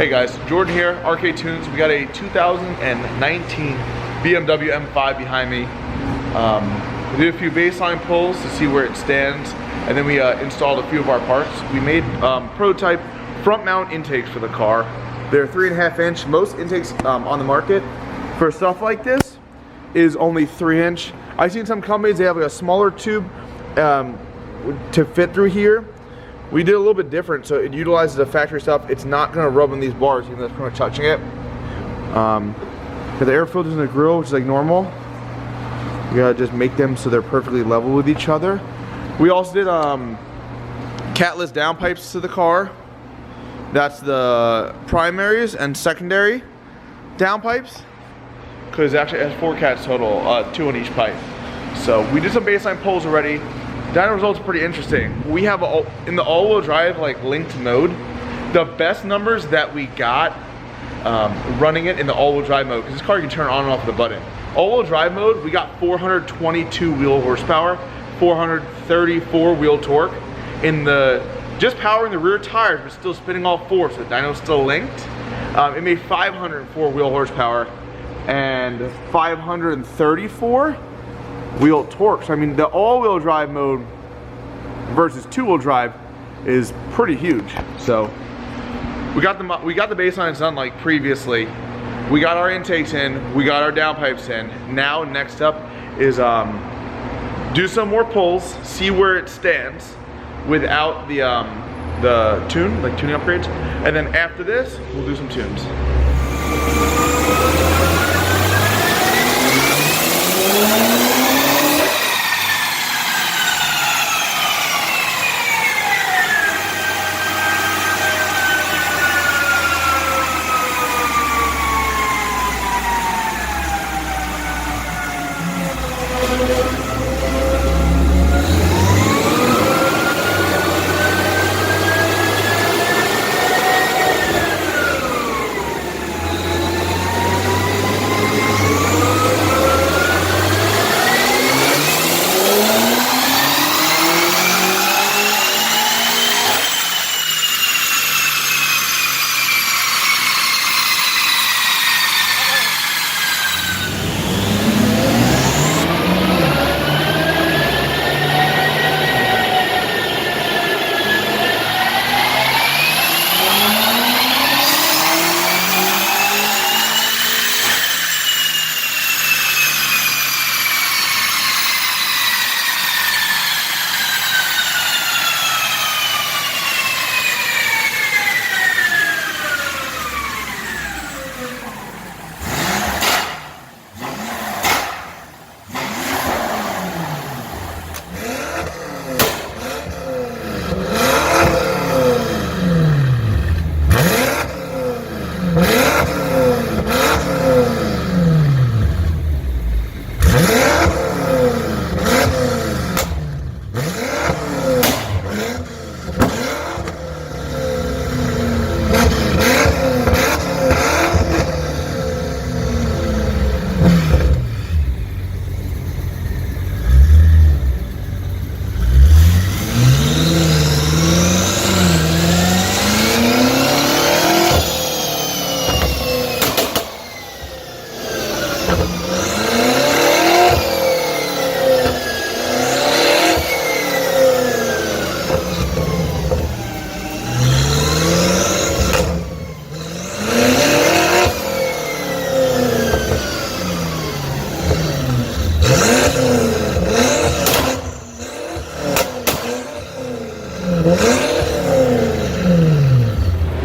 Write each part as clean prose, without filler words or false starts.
Hey guys, Jordan here, RK-Tunes. We got a 2019 BMW M5 behind me. We did a few baseline pulls to see where it stands, and then we installed a few of our parts. We made prototype front mount intakes for the car. They're 3.5 inch. Most intakes on the market for stuff like this is only 3 inch. I've seen some companies, they have like a smaller tube to fit through here. We did a little bit different, so it utilizes the factory stuff. It's not going to rub on these bars, even though it's pretty much touching it. The air filters in the grill, which is like normal. You gotta just make them so they're perfectly level with each other. We also did Catless downpipes to the car. That's the primaries and secondary downpipes, because it actually has 4 cats total, 2 on each pipe. So we did some baseline pulls already. Dyno results are pretty interesting. We have in the all-wheel drive like linked mode, the best numbers that we got running it in the all-wheel drive mode, because this car you can turn on and off with a button. All-wheel drive mode, we got 422 wheel horsepower, 434 wheel torque. In the just powering the rear tires, but still spinning all 4, so the dyno's still linked. It made 504 wheel horsepower and 534 wheel torque. So I mean, the all-wheel drive mode versus 2-wheel drive is pretty huge. So we got the baselines done like previously. We got our intakes in, we got our downpipes in. Now next up is do some more pulls, see where it stands without the tuning upgrades, and then after this we'll do some tunes.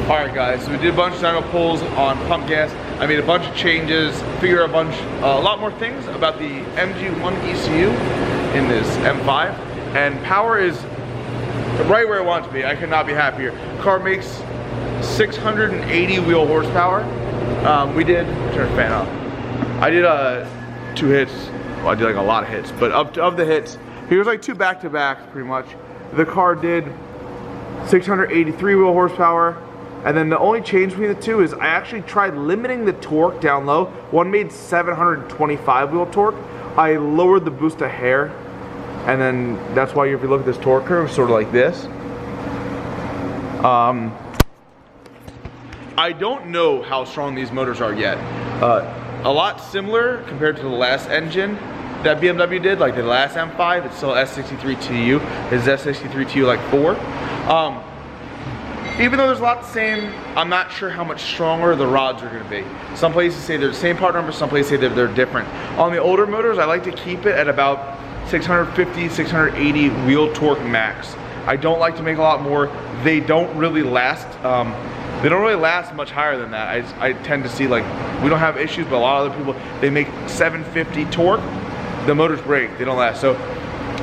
Alright guys, so we did a bunch of dyno pulls on pump gas. I made a bunch of changes, figured a lot more things about the MG1 ECU in this M5, and power is right where I want it to be. I could not be happier. Car makes 680 wheel horsepower. We did, turn the fan off. I did 2 hits. Well, I did like a lot of hits, but of the hits, here's like 2 back-to-backs pretty much. The car did 683 wheel horsepower, and then the only change between the two is I actually tried limiting the torque down low. One made 725 wheel torque. I lowered the boost a hair, and then that's why if you look at this torque curve, it's sort of like this. I don't know how strong these motors are yet. A lot similar compared to the last engine that BMW did, like the last M5. It's still S63TU. It's S63TU like 4. Even though there's a lot the same, I'm not sure how much stronger the rods are gonna be. Some places say they're the same part number, some places say they're different. On the older motors, I like to keep it at about 650, 680 wheel torque max. I don't like to make a lot more. They don't really last. They don't really last much higher than that. I tend to see, like, we don't have issues, but a lot of other people, they make 750 torque, the motors break, they don't last. So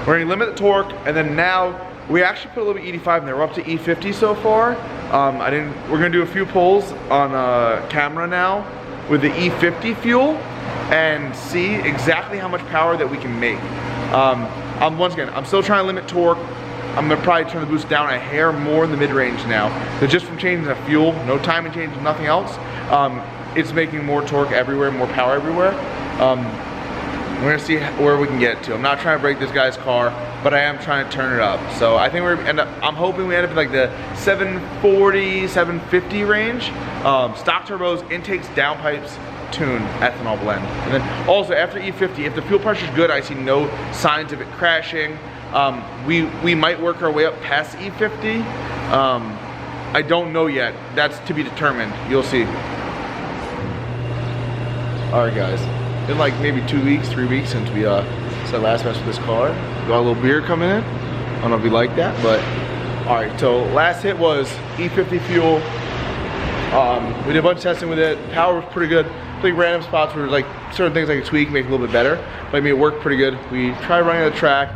we're gonna limit the torque, and then now we actually put a little bit E85 in there. We're up to E50 so far. We're gonna do a few pulls on camera now with the E50 fuel and see exactly how much power that we can make. Once again, I'm still trying to limit torque. I'm gonna probably turn the boost down a hair more in the mid-range now. So just from changing the fuel, no timing change, nothing else, it's making more torque everywhere, more power everywhere. We're gonna see where we can get to. I'm not trying to break this guy's car, but I am trying to turn it up. So I think I'm hoping we end up in like the 740, 750 range. Stock turbos, intakes, downpipes, tune, ethanol blend. And then also after E50, if the fuel pressure is good, I see no signs of it crashing. We might work our way up past E50. I don't know yet. That's to be determined. You'll see. All right, guys. Been like maybe 2 weeks, 3 weeks since we said last mess with this car. Got a little beer coming in. I don't know if you like that, but all right. So last hit was E50 fuel. We did a bunch of testing with it. Power was pretty good. Like random spots where like certain things I could tweak, make it a little bit better. But I mean, it worked pretty good. We tried running the track.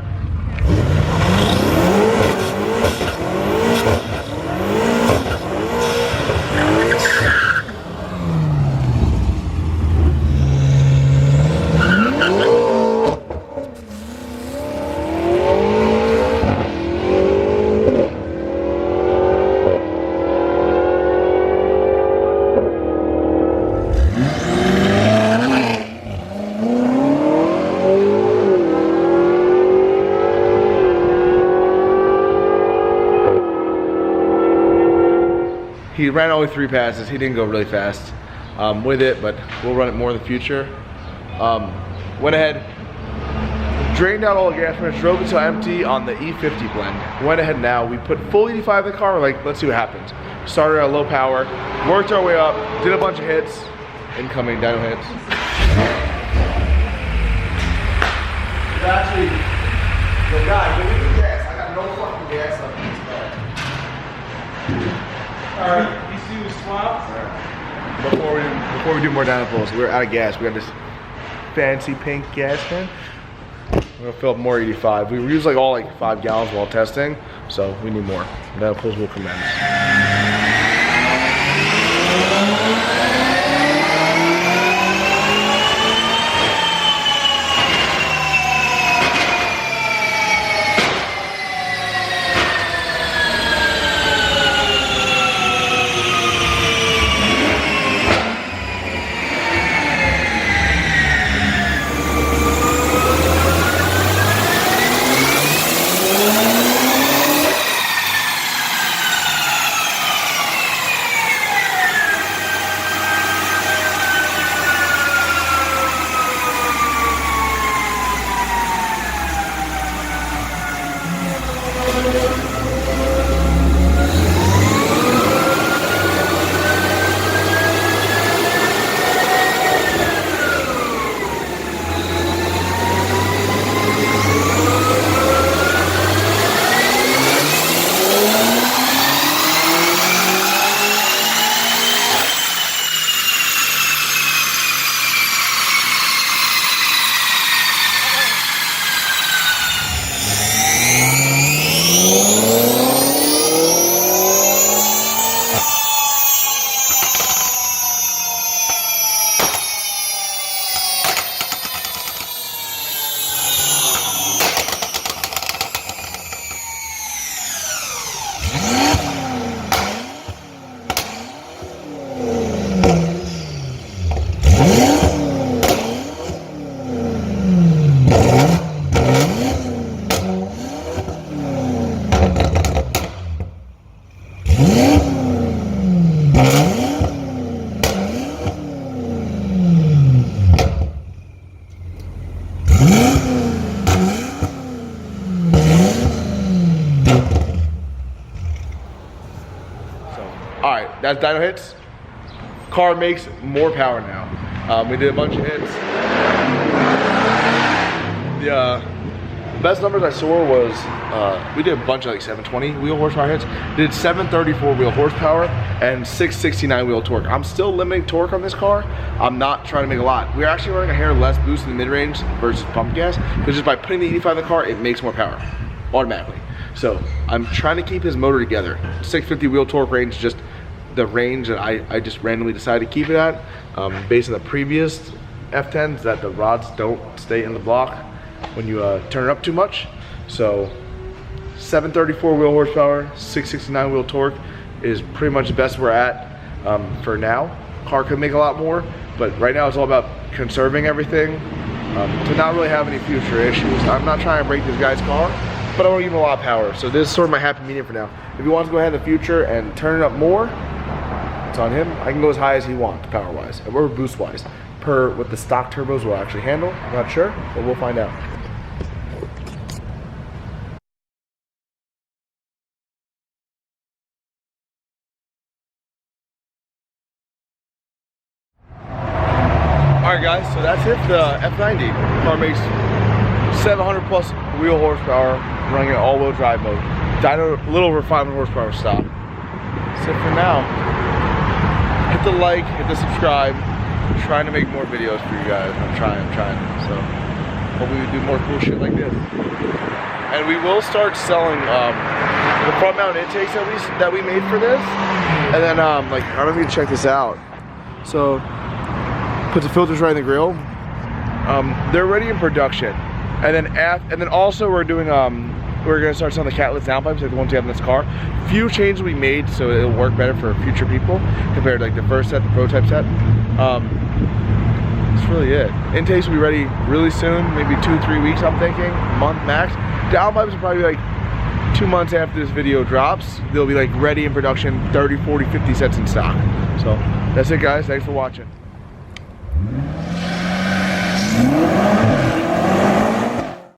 He ran only 3 passes. He didn't go really fast with it, but we'll run it more in the future. Went ahead, drained out all the gas, drove it to empty on the E50 blend. Went ahead now, we put full E85 in the car. We're like, let's see what happens. Started at low power, worked our way up, did a bunch of hits, incoming dyno hits. Actually, the guy, give me the gas. I got no fucking gas on this car. Alright, you see the swaps? Before we do more dyno pulls, we're out of gas. We got this fancy pink gas can. We're gonna fill up more 85. We used like all like 5 gallons while testing, so we need more. Dyno pulls will commence. All right, that's dyno hits. Car makes more power now. We did a bunch of hits. The best numbers I saw was, we did a bunch of like 720 wheel horsepower hits. Did 734 wheel horsepower and 669 wheel torque. I'm still limiting torque on this car. I'm not trying to make a lot. We're actually running a hair less boost in the mid-range versus pump gas, because just by putting the 85 in the car, it makes more power automatically. So I'm trying to keep his motor together. 650 wheel torque range, just the range that I just randomly decided to keep it at, based on the previous F10s, that the rods don't stay in the block when you turn it up too much. So 734 wheel horsepower, 669 wheel torque is pretty much the best we're at for now. Car could make a lot more, but right now it's all about conserving everything to not really have any future issues. I'm not trying to break this guy's car, but I want to give him a lot of power. So this is sort of my happy medium for now. If he wants to go ahead in the future and turn it up more, it's on him. I can go as high as he wants, power-wise, or boost-wise. Per what the stock turbos will actually handle, I'm not sure, but we'll find out. Alright guys, so that's it for the F90. Car makes 700 plus wheel horsepower, running in all-wheel drive mode. Dyno, a little over 500 horsepower stock. That's it for now. Hit the like, hit the subscribe. I'm trying to make more videos for you guys. I'm trying. So hopefully we do more cool shit like this. And we will start selling the front mount intakes that we made for this. And then like, I don't know if you can check this out. So put the filters right in the grill. They're already in production. And then also we're doing we're gonna start selling the Catless Downpipes, like the ones we have in this car. Few changes we made so it'll work better for future people compared to like the first set, the prototype set. That's really it. Intakes will be ready really soon, maybe 2-3 weeks I'm thinking, month max. Downpipes will probably be like 2 months after this video drops. They'll be like ready in production, 30, 40, 50 sets in stock. So that's it guys, thanks for watching.